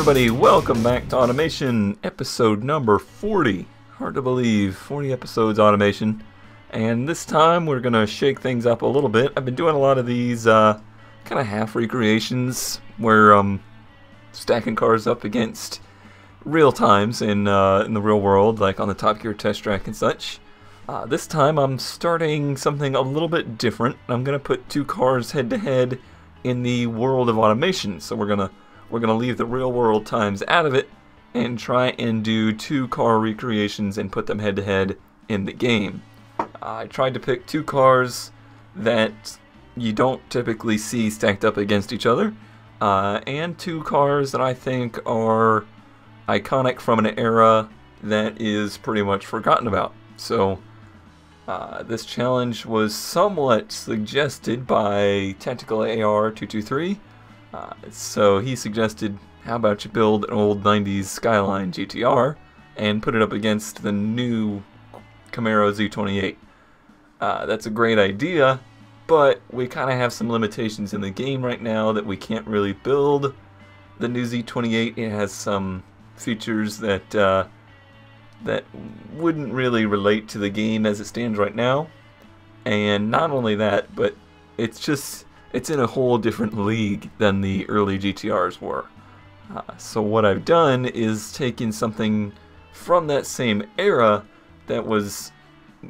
everybody, welcome back to Automation, episode number 40. Hard to believe, 40 episodes automation. And this time we're going to shake things up a little bit. I've been doing a lot of these kind of half recreations where stacking cars up against real times in the real world, like on the Top Gear Test Track and such. This time I'm starting something a little bit different. I'm going to put two cars head to head in the world of automation. So we're gonna leave the real world times out of it and try and do two car recreations and put them head to head in the game. I tried to pick two cars that you don't typically see stacked up against each other, and two cars that I think are iconic from an era that is pretty much forgotten about. So this challenge was somewhat suggested by Tactical AR223. So he suggested, how about you build an old 90s Skyline GTR and put it up against the new Camaro Z28. That's a great idea, but we kind of have some limitations in the game right now that we can't really build the new Z28. It has some features that that wouldn't really relate to the game as it stands right now. And not only that, but it's in a whole different league than the early GTRs were. So what I've done is taken something from that same era that was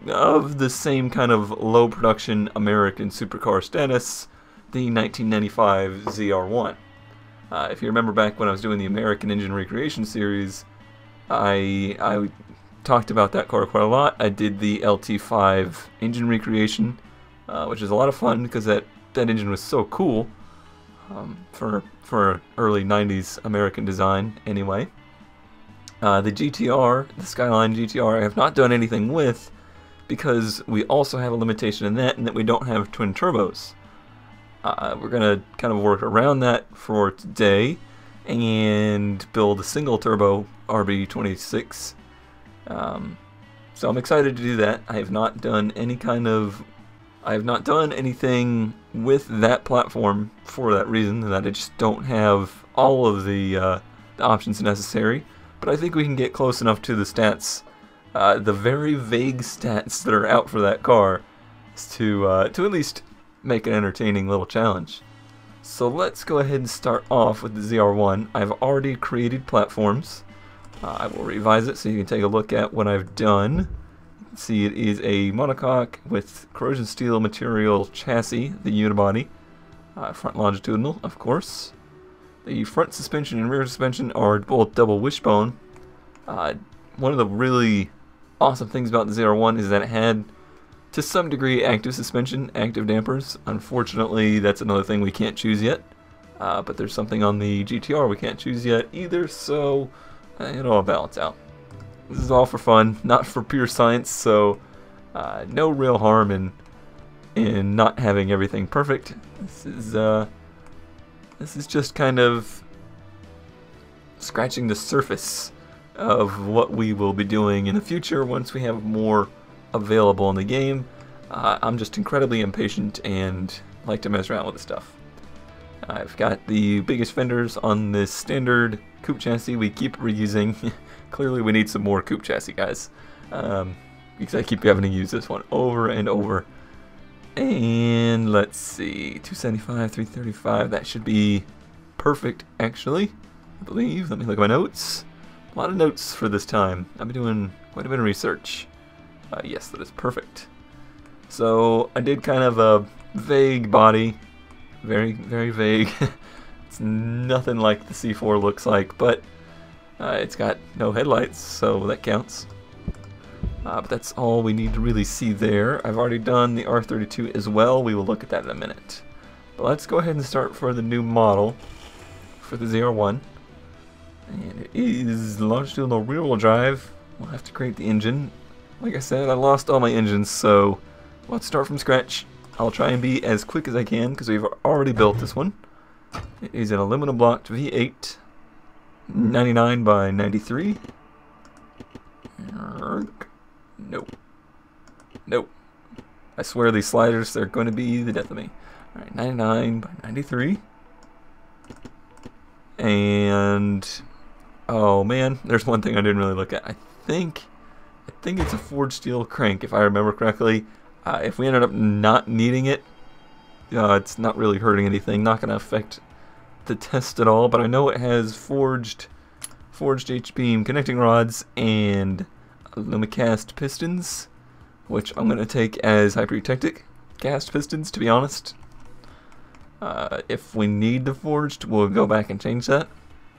of the same kind of low production American supercar status, the 1995 ZR1. If you remember back when I was doing the American Engine Recreation series, I talked about that car quite a lot. I did the LT5 engine recreation, which is a lot of fun because that engine was so cool for early 90s American design anyway. The GTR, the Skyline GTR, I have not done anything with because we also have a limitation in that, and that we don't have twin turbos. We're going to kind of work around that for today and build a single turbo RB26. So I'm excited to do that. I have not done anything with that platform for that reason, that I just don't have all of the options necessary. But I think we can get close enough to the stats, the very vague stats that are out for that car, to at least make an entertaining little challenge. So let's go ahead and start off with the ZR1. I've already created platforms. I will revise it so you can take a look at what I've done. See, it is a monocoque with corrosion steel material chassis, the unibody, front longitudinal, of course. The front suspension and rear suspension are both double wishbone. One of the really awesome things about the ZR1 is that it had, to some degree, active suspension, active dampers. Unfortunately, that's another thing we can't choose yet. But there's something on the GTR we can't choose yet either, so it'll all balance out. This is all for fun, not for pure science, so no real harm in not having everything perfect. This is just kind of scratching the surface of what we will be doing in the future once we have more available in the game. I'm just incredibly impatient and like to mess around with this stuff. I've got the biggest fenders on this standard coupe chassis we keep reusing. Clearly we need some more coupe chassis, guys, because I keep having to use this one over and over. And let's see, 275, 335, that should be perfect, actually, I believe. Let me look at my notes. A lot of notes for this time. I've been doing quite a bit of research. Yes, that is perfect. So I did kind of a vague body, very, very vague. It's nothing like the C4 looks like, but it's got no headlights, so that counts. But that's all we need to really see there. I've already done the R32 as well. We will look at that in a minute. But let's go ahead and start for the new model for the ZR1. And it is longitudinal rear-wheel drive. We'll have to create the engine. Like I said, I lost all my engines, so let's start from scratch. I'll try and be as quick as I can because we've already built this one. It is an aluminum blocked V8, 99 by 93. Nope. Nope. I swear these sliders, they're going to be the death of me. Alright, 99 by 93. And oh man, there's one thing I didn't really look at. I think it's a forged steel crank, if I remember correctly. If we ended up not needing it, it's not really hurting anything, not going to affect the test at all. But I know it has forged H-beam connecting rods and Lumicast pistons, which I'm going to take as hypertectic cast pistons, to be honest. If we need the forged, we'll go back and change that.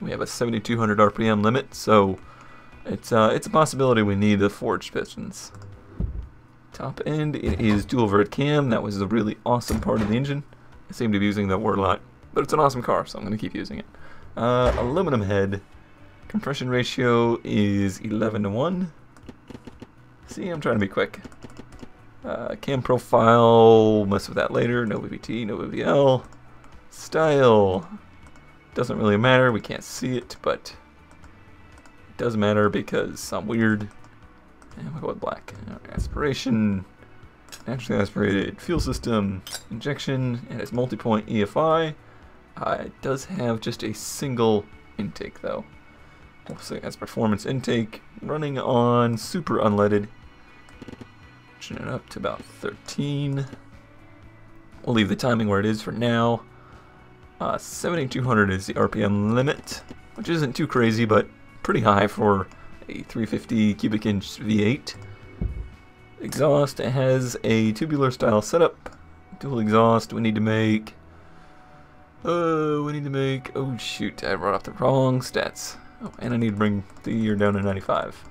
We have a 7,200 RPM limit, so it's a possibility we need the forged pistons. Top end, it is dual vert cam. That was a really awesome part of the engine. I seem to be using that word a lot, but it's an awesome car, so I'm going to keep using it. Aluminum head. Compression ratio is 11:1. See, I'm trying to be quick. Cam profile, mess with that later. No VVT, no VVL. Style. Doesn't really matter, we can't see it, but it does matter because I'm weird. And we'll go with black. Aspiration, naturally aspirated fuel system, injection, and it's multi-point EFI. It does have just a single intake though. Also it has performance intake, running on super unleaded. Turn it up to about 13. We'll leave the timing where it is for now. 7,200 is the RPM limit, which isn't too crazy, but pretty high for a 350 cubic inch V8. Exhaust, it has a tubular style setup. Dual exhaust, we need to make, oh shoot, I brought up the wrong stats. Oh, and I need to bring the year down to 95.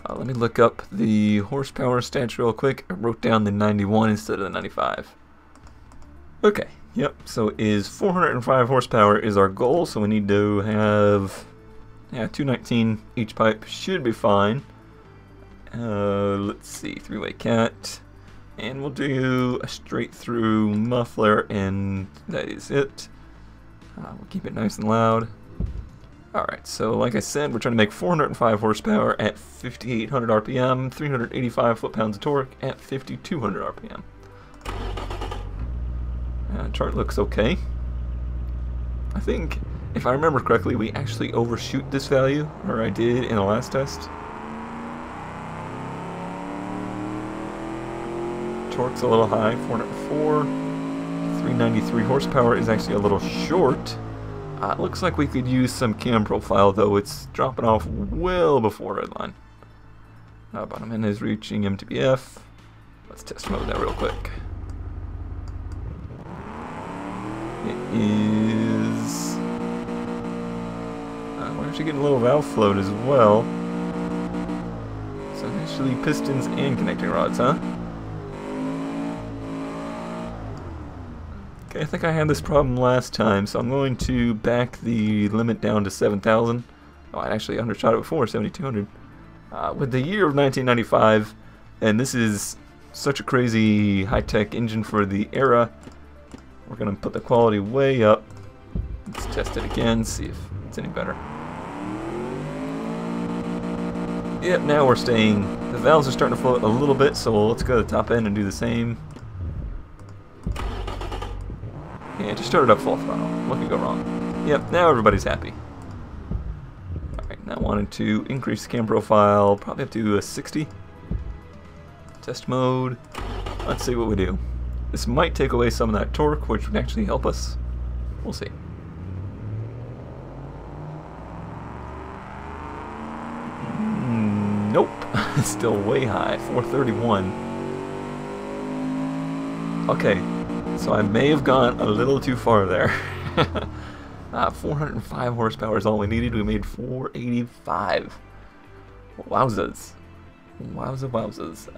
Let me look up the horsepower stats real quick. I wrote down the 91 instead of the 95. Okay, yep, so is 405 horsepower is our goal, so we need to have, yeah, 219 each pipe should be fine. Let's see, three-way cat, and we'll do a straight through muffler, and that is it. We'll keep it nice and loud. Alright, so like I said, we're trying to make 405 horsepower at 5,800 RPM, 385 foot-pounds of torque at 5,200 RPM. Chart looks okay. I think, if I remember correctly, we actually overshoot this value, or I did in the last test. Torque's a little high, 404. 393 horsepower is actually a little short. It looks like we could use some cam profile, though. It's dropping off well before redline. Bottom end is reaching MTBF. Let's test mode that real quick. It is... we're actually getting a little valve float as well. So initially pistons and connecting rods, huh? Okay, I think I had this problem last time, so I'm going to back the limit down to 7,000. Oh, I actually undershot it before, 7,200. With the year of 1995, and this is such a crazy high-tech engine for the era, we're going to put the quality way up. Let's test it again, see if it's any better. Yep, now we're staying. The valves are starting to float a little bit, so let's go to the top end and do the same. Yeah, just started up full throttle. What could go wrong? Yep, now everybody's happy. Alright, now wanted to increase the cam profile, probably up to a 60. Test mode. Let's see what we do. This might take away some of that torque, which would actually help us. We'll see. Nope. It's still way high. 431. Okay. So I may have gone a little too far there. 405 horsepower is all we needed. We made 485. Wowzers. Wowzers.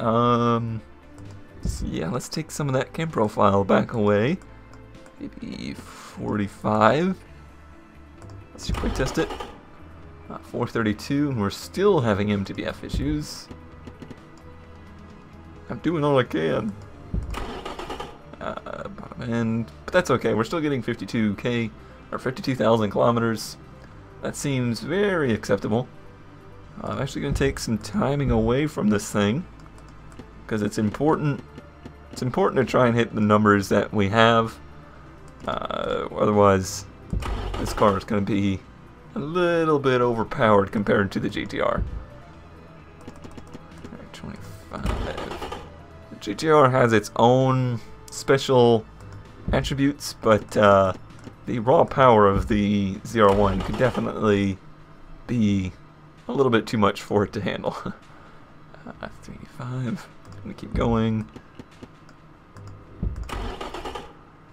So yeah, let's take some of that cam profile back away. Maybe 45. Let's quick test it. 432, and we're still having MTBF issues. I'm doing all I can. Bottom end, but that's okay. We're still getting 52k or 52,000 kilometers. That seems very acceptable. I'm actually going to take some timing away from this thing because it's important. It's important to try and hit the numbers that we have. Otherwise, this car is going to be a little bit overpowered compared to the GTR. Alright, 25. The GTR has its own special attributes, but the raw power of the ZR1 could definitely be a little bit too much for it to handle. 385. Gonna keep going.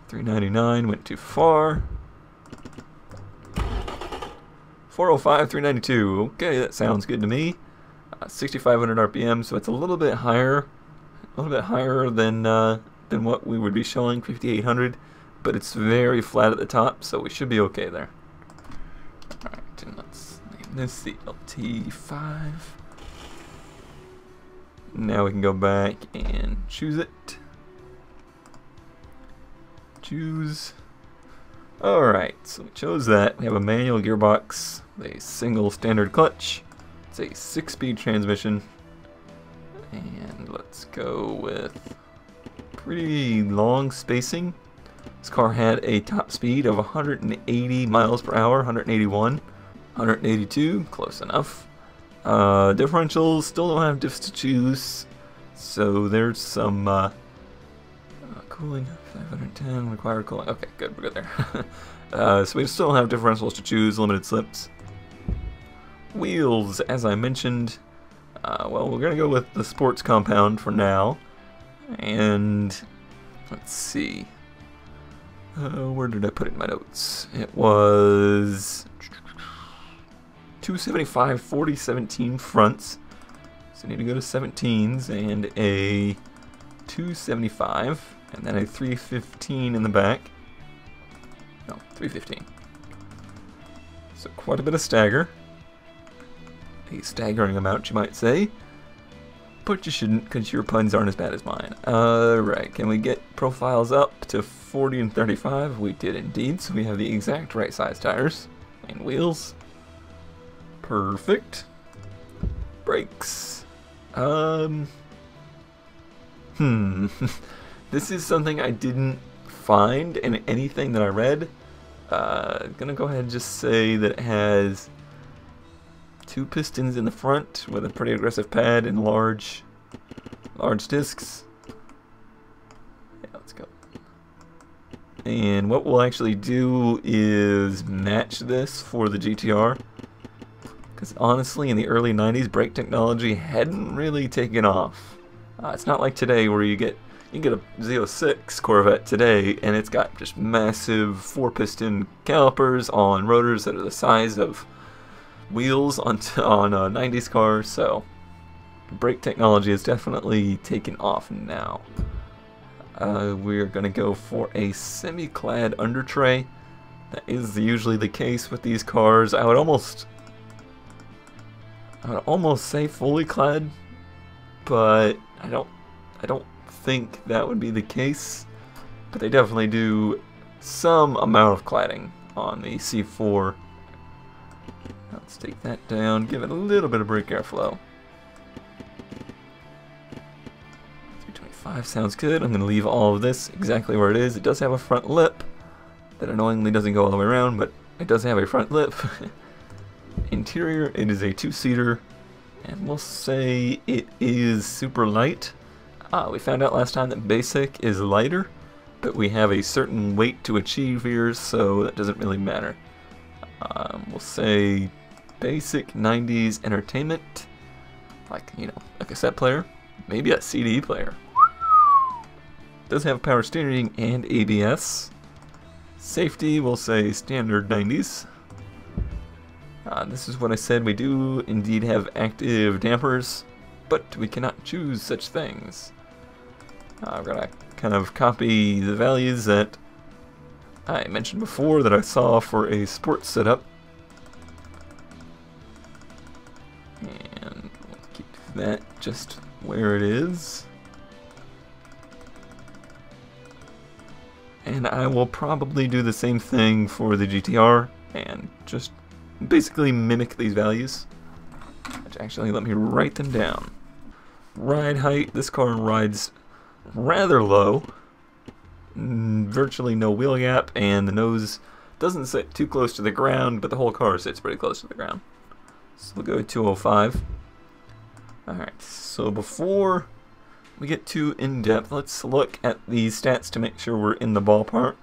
399 went too far. 405, 392. Okay, that sounds good to me. 6,500 RPM, so it's a little bit higher than what we would be showing, 5,800. But it's very flat at the top, so we should be okay there. All right, and let's name this the LT5. Now we can go back and choose it. Choose. Alright, so we chose that. We have a manual gearbox, a single standard clutch. It's a 6-speed transmission. And let's go with pretty long spacing. This car had a top speed of 180 miles per hour, 181, 182, close enough. Differentials still don't have diffs to choose, so there's some cooling. 510 required cooling. Okay, good, we're good there. So we still don't have differentials to choose, limited slips. Wheels, as I mentioned, well, we're gonna go with the sports compound for now, and let's see. Where did I put it in my notes? It was 275 40 17 fronts, so I need to go to 17s and a 275 and then a 315 in the back. No, 315. So quite a bit of stagger, a staggering amount you might say, but you shouldn't because your puns aren't as bad as mine. Alright, can we get profiles up to 40 and 35? We did indeed, so we have the exact right size tires and wheels. Perfect. Brakes. This is something I didn't find in anything that I read. Gonna go ahead and just say that it has 2 pistons in the front with a pretty aggressive pad and large discs. Yeah, let's go. And what we'll actually do is match this for the GTR. Because honestly, in the early 90s, brake technology hadn't really taken off. It's not like today where you get a Z06 Corvette today, and it's got just massive 4-piston calipers on rotors that are the size of wheels on 90s cars. So brake technology has definitely taken off now. We're gonna go for a semi-clad under tray. That is usually the case with these cars. I would almost say fully clad, but I don't think that would be the case. But they definitely do some amount of cladding on the C4. Let's take that down, give it a little bit of brake airflow. 325 sounds good. I'm going to leave all of this exactly where it is. It does have a front lip that annoyingly doesn't go all the way around, but it does have a front lip. Interior, it is a 2-seater, and we'll say it is super light. We found out last time that basic is lighter, but we have a certain weight to achieve here, so that doesn't really matter. We'll say basic 90s entertainment, like, you know, a cassette player, maybe a CD player. Does have power steering and ABS. Safety, we'll say standard 90s. This is what I said, we do indeed have active dampers, but we cannot choose such things. I'm going to kind of copy the values that I mentioned before that I saw for a sports setup. And we'll keep that just where it is. And I will probably do the same thing for the GTR and just basically mimic these values. Which actually, let me write them down. Ride height, this car rides rather low. Virtually no wheel gap, and the nose Doesn't sit too close to the ground, but the whole car sits pretty close to the ground. So we'll go 205. Alright, so before we get too in-depth, let's look at these stats to make sure we're in the ballpark.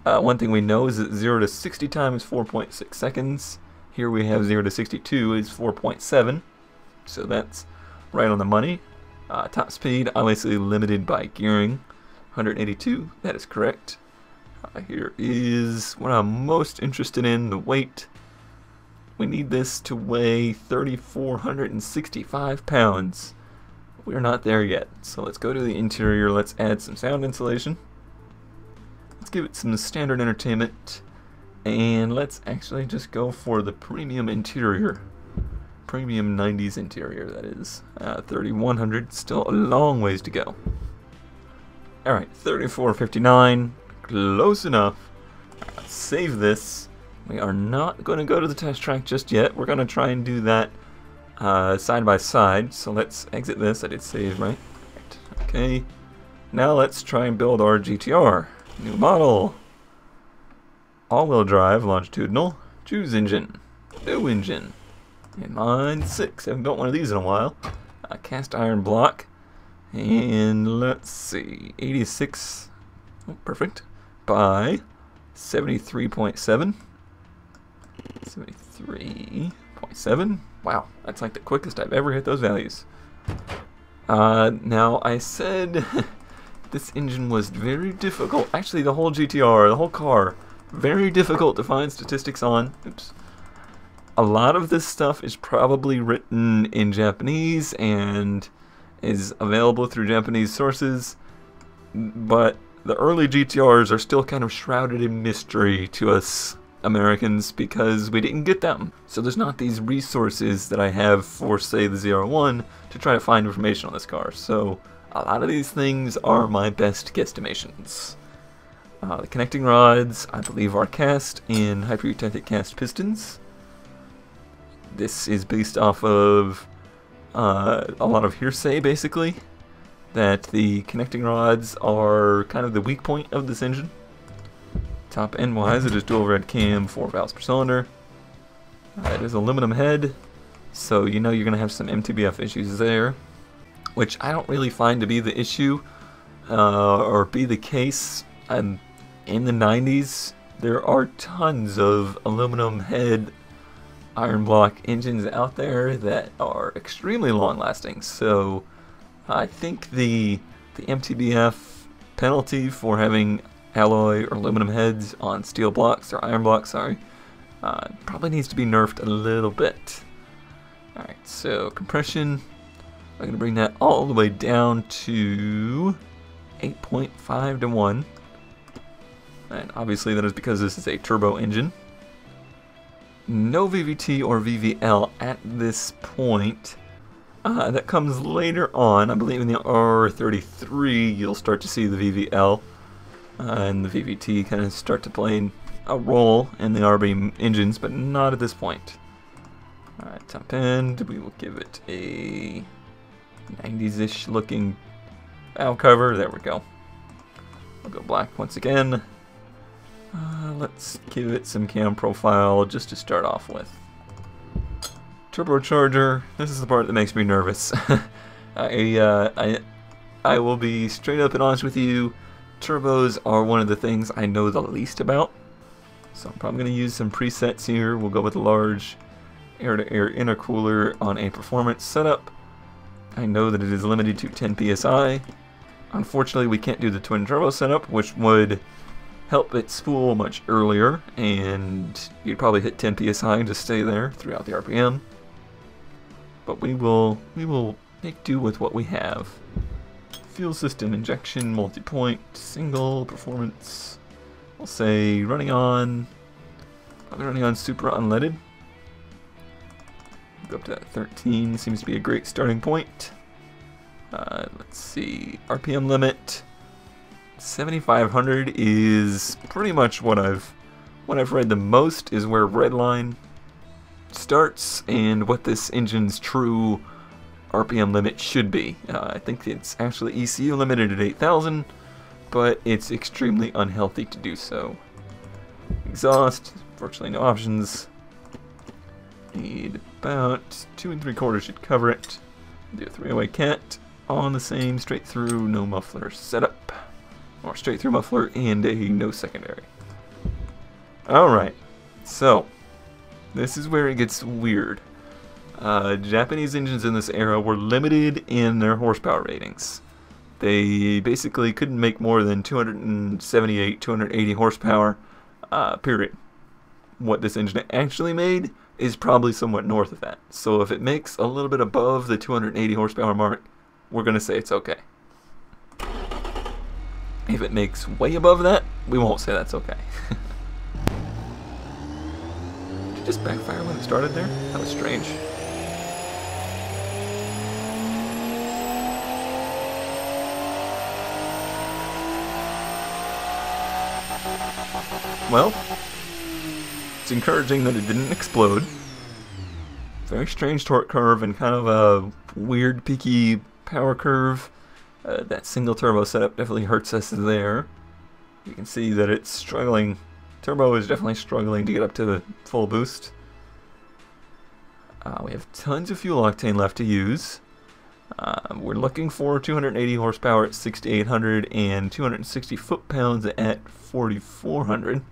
One thing we know is that 0 to 60 time is 4.6 seconds. Here we have 0 to 62 is 4.7. So that's right on the money. Top speed, obviously limited by gearing. 182, that is correct. Here is what I'm most interested in, the weight. We need this to weigh 3,465 pounds. We're not there yet, so let's go to the interior. Let's add some sound insulation. Let's give it some standard entertainment, and let's actually just go for the premium interior. Premium 90s interior, that is. 3,100, still a long ways to go. Alright, 3,459, close enough. Let's save this. We are not going to go to the test track just yet. We're going to try and do that side by side. So let's exit this. I did save, right? Okay. Now let's try and build our GTR. New model. All-wheel drive, longitudinal. Choose engine. New engine. Inline 6. Haven't built one of these in a while. Cast iron block. And let's see. 86. Oh, perfect. By 73.7. 73.7. Wow, that's like the quickest I've ever hit those values. Now I said this engine was very difficult. Actually, the whole GTR, the whole car, very difficult to find statistics on. Oops. A lot of this stuff is probably written in Japanese and is available through Japanese sources, but the early GTRs are still kind of shrouded in mystery to us Americans because we didn't get them. So there's not these resources that I have for, say, the ZR1 to try to find information on this car. So a lot of these things are my best guesstimations. The connecting rods, I believe, are cast in hyperutitic cast pistons. This is based off of a lot of hearsay, basically, that the connecting rods are kind of the weak point of this engine. Top end wise, it is dual red cam, 4 valves per cylinder. It is aluminum head, so you know you're going to have some MTBF issues there, which I don't really find to be the issue or be the case. In the 90s, there are tons of aluminum head iron block engines out there that are extremely long lasting, so I think the MTBF penalty for having alloy or aluminum heads on steel blocks, or iron blocks, sorry, probably needs to be nerfed a little bit. Alright, so compression, I'm going to bring that all the way down to 8.5 to 1. And obviously that is because this is a turbo engine. No VVT or VVL at this point. That comes later on. I believe in the R33 you'll start to see the VVL. And the VVT kind of start to play a role in the RB engines, but not at this point. Alright, top end, we will give it a 90s-ish looking valve cover. There we go. I'll go black once again. Let's give it some cam profile just to start off with. Turbocharger, this is the part that makes me nervous. I will be straight up and honest with you. Turbos are one of the things I know the least about, so I'm probably going to use some presets here. We'll go with a large air-to-air intercooler on a performance setup. I know that it is limited to 10 psi. Unfortunately, we can't do the twin turbo setup, which would help it spool much earlier, and you'd probably hit 10 psi and just stay there throughout the RPM. But we will make do with what we have. Fuel system injection, multi-point, single, performance. We'll say running on super unleaded. Go up to that 13, seems to be a great starting point. Let's see, RPM limit 7,500 is pretty much what I've read the most, is where Redline starts and what this engine's true RPM limit should be. I think it's actually ECU limited at 8,000, but it's extremely unhealthy to do so. exhaust, virtually no options. Need about 2 3/4 should cover it. Do a 3-way cat on the same straight through, no muffler setup. Or straight through muffler and a no secondary. Alright, so this is where it gets weird. Japanese engines in this era were limited in their horsepower ratings. They basically couldn't make more than 278, 280 horsepower, period. What this engine actually made is probably somewhat north of that. So if it makes a little bit above the 280 horsepower mark, we're going to say it's okay. If it makes way above that, we won't say that's okay. Did it just backfire when it started there? That was strange. Well, it's encouraging that it didn't explode. Very strange torque curve and kind of a weird peaky power curve. That single turbo setup definitely hurts us there. You can see that it's struggling. Turbo is definitely struggling to get up to the full boost. We have tons of fuel octane left to use. We're looking for 280 horsepower at 6,800 and 260 foot-pounds at 4,400.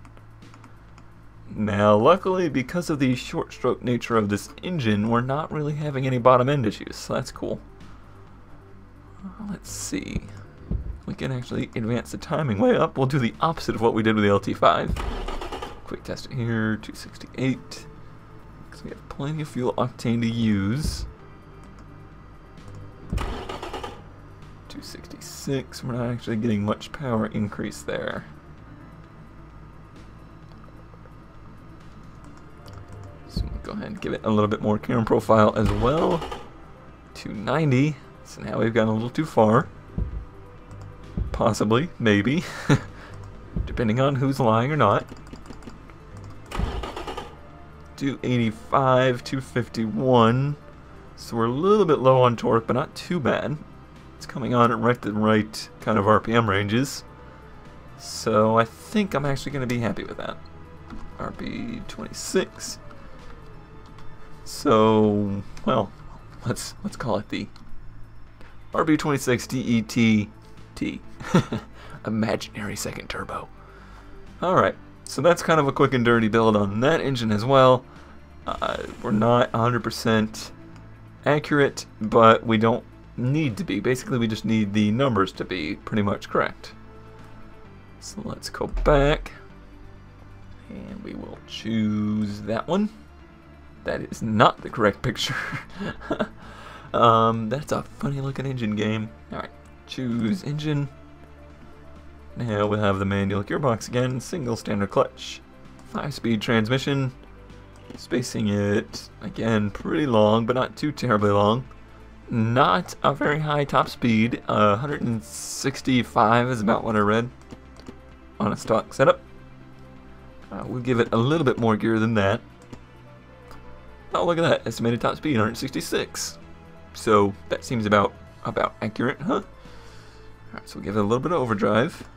Now, luckily, because of the short-stroke nature of this engine, we're not really having any bottom-end issues, so that's cool. Let's see. We can actually advance the timing way up. We'll do the opposite of what we did with the LT5. Quick test it here, 268. Because we have plenty of fuel octane to use. 266. We're not actually getting much power increase there. So we'll go ahead and give it a little bit more camera profile as well. 290. So now we've gone a little too far. Possibly, maybe. Depending on who's lying or not. 285, 251. So we're a little bit low on torque, but not too bad. It's coming on at right the right kind of RPM ranges. So I think I'm actually going to be happy with that. RB26. So, well, let's call it the RB26 DET-T. Imaginary second turbo. Alright, so that's kind of a quick and dirty build on that engine as well. We're not 100% accurate, but we don't need to be. Basically, we just need the numbers to be pretty much correct. So let's go back, and we will choose that one. That is not the correct picture. That's a funny looking engine game. Alright, choose engine. Now we'll have the manual gearbox again, single standard clutch, 5-speed transmission, spacing it, again, pretty long, but not too terribly long. Not a very high top speed, 165 is about what I read on a stock setup. We'll give it a little bit more gear than that. Oh, look at that, estimated top speed, 166. So that seems about accurate, huh? Alright, so we'll give it a little bit of overdrive.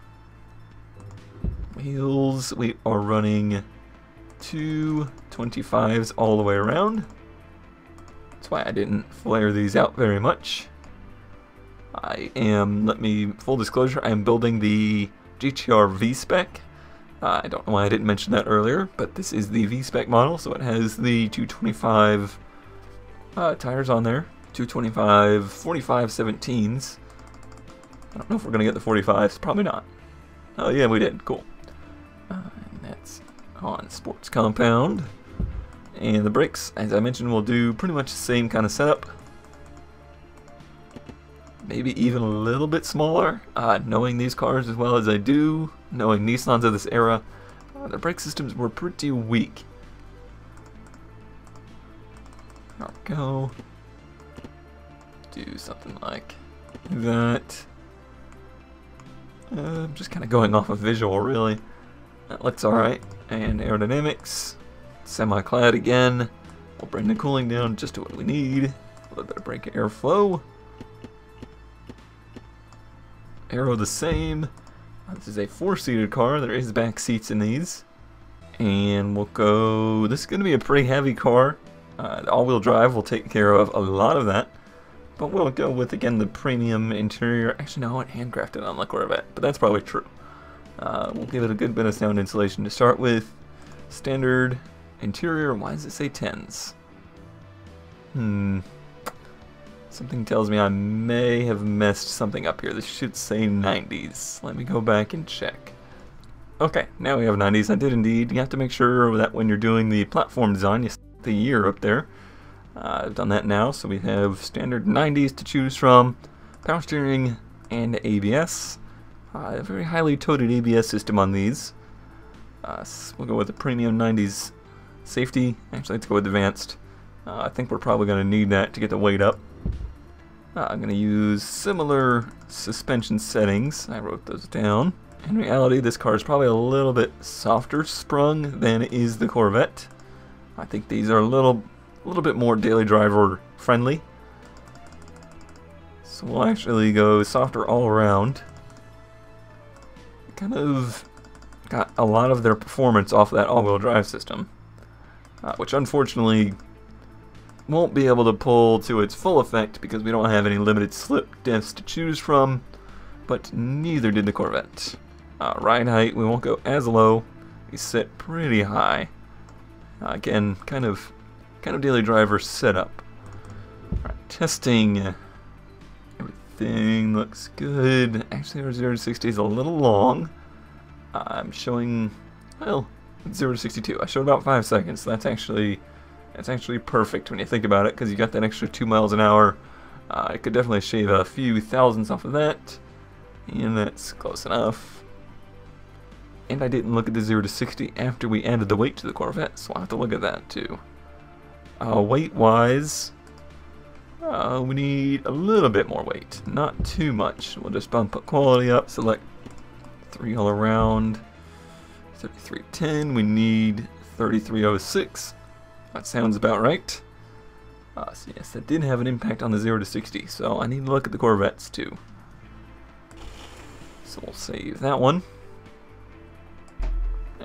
Wheels, we are running 225s all the way around. That's why I didn't flare these out very much. Full disclosure, I am building the GTR V-Spec. I don't know why I didn't mention that earlier, but this is the V-Spec model, so it has the 225 tires on there. 225 45 17s. I don't know if we're going to get the 45s. Probably not. Oh yeah, we did. Cool. And that's on sports compound. And the brakes, as I mentioned, will do pretty much the same kind of setup. Maybe even a little bit smaller. Knowing these cars as well as I do, knowing Nissans of this era, their brake systems were pretty weak. There we go. Do something like that. I'm just kind of going off of visual, really. That looks alright. And aerodynamics, semi-clad again. We'll bring the cooling down just to what we need. A little bit of brake airflow. Aero the same. This is a 4-seated car. There is back seats in these. And we'll go, this is going to be a pretty heavy car. The all-wheel drive will take care of a lot of that. But we'll go with, again, the premium interior. Actually, no, I want handcrafted on the Corvette, but that's probably true. We'll give it a good bit of sound insulation to start with. Standard interior, why does it say 10s? Something tells me I may have messed something up here. This should say 90s. Let me go back and check. Okay, now we have 90s. I did indeed. You have to make sure that when you're doing the platform design, you set the year up there. I've done that now, so we have standard 90s to choose from, power steering, and ABS. A very highly touted ABS system on these. So we'll go with the premium 90s safety. Actually, let's go with advanced. I think we're probably going to need that to get the weight up. I'm going to use similar suspension settings. I wrote those down. In reality, this car is probably a little bit softer sprung than is the Corvette. I think these are a little bit more daily driver friendly. So we'll actually go softer all around. Kind of got a lot of their performance off that all-wheel drive system, which unfortunately won't be able to pull to its full effect because we don't have any limited slip depths to choose from, but neither did the Corvette. Ride height, we won't go as low. We set pretty high. Again, kind of daily driver setup. Alright, testing. Everything looks good. Actually, our 0 to 60 is a little long. I'm showing, well, 0 to 62. I showed about 5 seconds. So that's actually perfect when you think about it, because you got that extra 2 miles an hour. It could definitely shave a few thousandths off of that, and that's close enough. And I didn't look at the 0 to 60 after we added the weight to the Corvette, so I'll have to look at that too. Weight-wise, we need a little bit more weight, not too much. We'll just bump quality up, select 3 all around, 3310, we need 3306. That sounds about right. So yes, that did have an impact on the 0 to 60, so I need to look at the Corvettes too. So we'll save that one.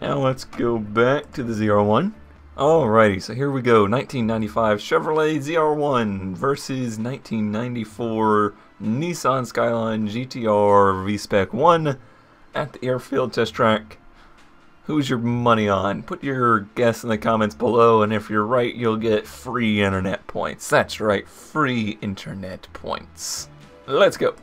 Now let's go back to the ZR1. Alrighty, so here we go. 1995 Chevrolet ZR1 versus 1994 Nissan Skyline GTR V-Spec 1 at the Airfield Test Track. Who's your money on? Put your guess in the comments below, and if you're right, you'll get free internet points. That's right, free internet points. Let's go.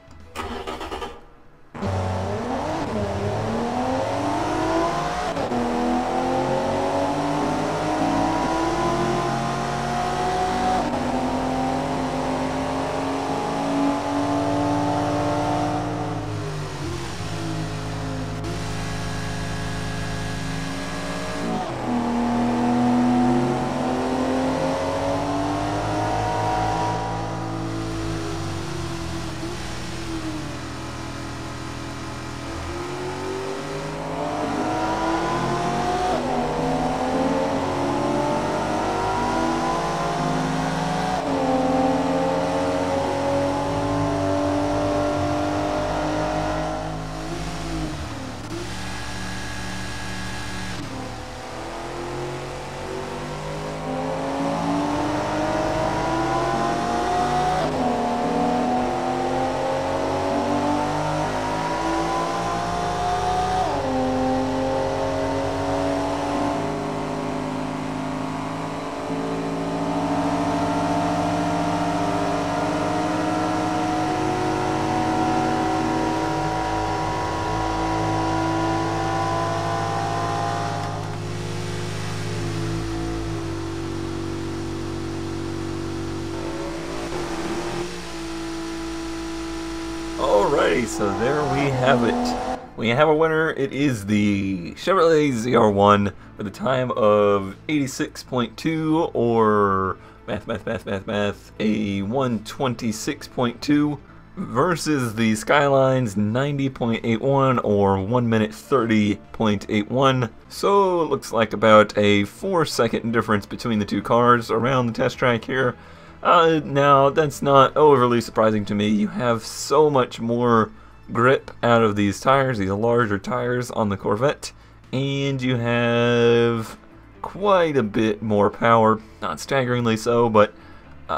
Alrighty, so there we have it. We have a winner. It is the Chevrolet ZR1 with a time of 86.2, or a 126.2, versus the Skyline's 90.81, or 1 minute 30.81. So it looks like about a 4-second difference between the two cars around the test track here. Now, that's not overly surprising to me. You have so much more grip out of these tires, these larger tires on the Corvette, and you have quite a bit more power. Not staggeringly so, but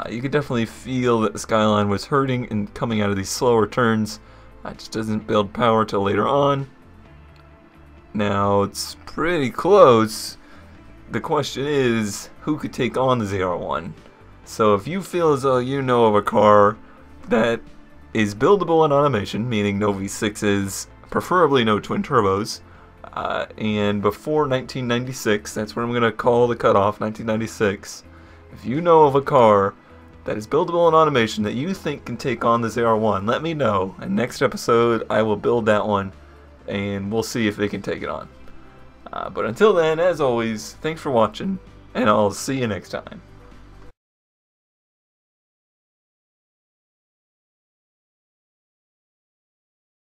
you could definitely feel that the Skyline was hurting and coming out of these slower turns. It just doesn't build power till later on. Now, it's pretty close. The question is, who could take on the ZR1? So if you feel as though you know of a car that is buildable in automation, meaning no V6s, preferably no twin turbos, and before 1996, that's where I'm going to call the cutoff, 1996. If you know of a car that is buildable in automation that you think can take on the ZR1, let me know, and next episode I will build that one, and we'll see if they can take it on. But until then, as always, thanks for watching, and I'll see you next time.